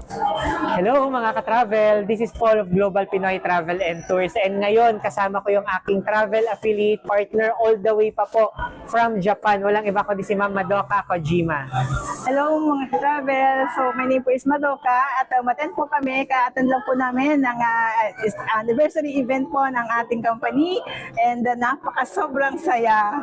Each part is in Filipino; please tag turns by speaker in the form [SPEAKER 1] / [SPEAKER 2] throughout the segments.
[SPEAKER 1] Hello mga ka-travel, this is Paul of Global Pinoy Travel and Tours, and ngayon kasama ko yung aking travel affiliate partner all the way pa po from Japan. Walang iba kundi si Ma'am Madoka Kojima.
[SPEAKER 2] Hello mga travel. So my name po is Madoka at umattend po kami, ka-attend lang po namin ng anniversary event po ng ating company and napaka-sobrang saya.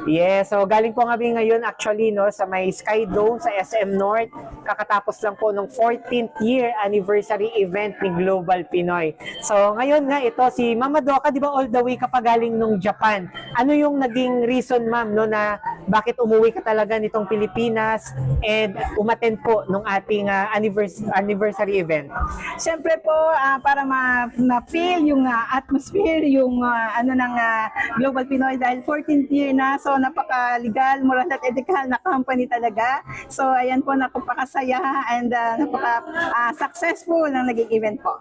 [SPEAKER 1] Yes, so galing po kami ngayon actually no sa may Sky Dome sa SM North. Kakatapos lang po ng 14th year anniversary event ni Global Pinoy. So ngayon nga ito si Ma'am Madoka, di ba all the way ka pa galing nung Japan. Ano yung naging reason ma'am no na bakit umuwi ka talaga nitong Pilipinas and umattend po nung ating anniversary event?
[SPEAKER 2] Siyempre po para ma-feel yung atmosphere, yung ng Global Pinoy dahil 14th year na, so napaka-legal, moral at ethical na company talaga. So ayan po, napakasaya and napaka-successful ng naging event po.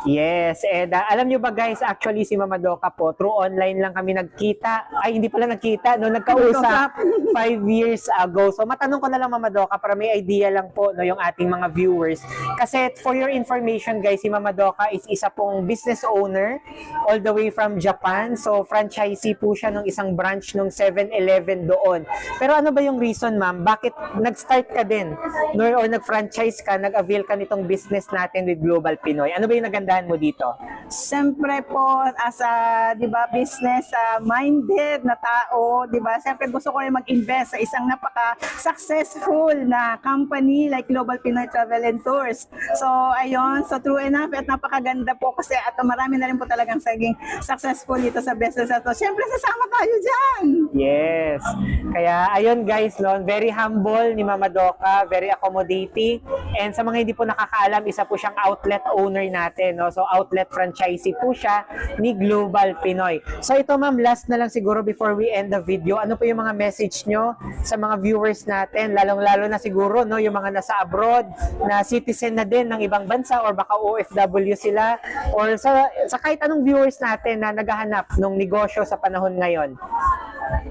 [SPEAKER 1] Yes, and alam nyo ba guys, actually si Mama Doka po, through online lang kami nagkita. Ay, hindi pala nagkita, no? Nagkausap 5 years ago. So matanong ko na lang Mama Doka para may idea lang po no, yung ating mga viewers. Kasi for your information guys, si Mama Doka is isa pong business owner all the way from Japan. So franchisee po siya ng isang branch ng 7-Eleven doon. Pero ano ba yung reason ma'am? Bakit nag-start ka din no, or nag-franchise ka, nag-avail ka nitong business natin with Global Pinoy? Ano ba yung nagandahan mo dito?
[SPEAKER 2] Siyempre po, as a, di ba, business minded na tao, di ba, siyempre gusto ko rin mag-invest sa isang napaka-successful na company like Global Pinoy Travel and Tours. So, ayun, so true enough at napakaganda po kasi at marami na rin po talagang saging successful dito sa business na to. Siyempre, sasama tayo dyan!
[SPEAKER 1] Yes. Kaya, ayun guys, no, very humble ni Mama Doka, very accommodating. And sa mga hindi po nakakaalam, isa po siyang outlet owner natin. No? So, outlet franchisee po siya ni Global Pinoy. So, ito ma'am, last na lang siguro before we end the video. Ano po yung mga message nyo sa mga viewers natin? Lalong-lalo na siguro, no, yung mga nasa abroad, na citizen na din ng ibang bansa or baka OFW sila or sa kahit anong viewers natin na naghahanap ng negosyo sa panahon ngayon.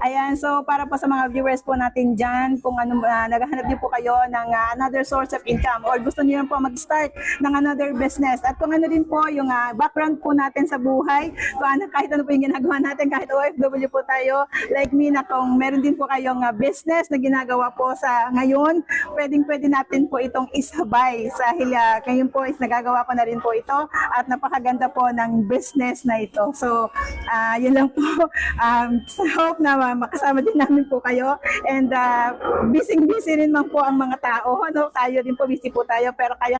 [SPEAKER 2] Ayan, so para po sa mga viewers po natin dyan, kung ano, naghahanap niyo po kayo ng another source of income or gusto niyo po mag-start ng another business at kung ano din po yung background po natin sa buhay, kung kahit ano po yung ginagawa natin, kahit OFW po tayo, like me na kung meron din po kayong business na ginagawa po sa ngayon, pwede natin po itong isabay sa hilya. Ngayon po is nagagawa ko na rin po ito at napakaganda po ng business na ito. So, yun lang po. So hope na makasama din namin po kayo and busy rin man po ang mga tao, ano, tayo din po busy po tayo pero kaya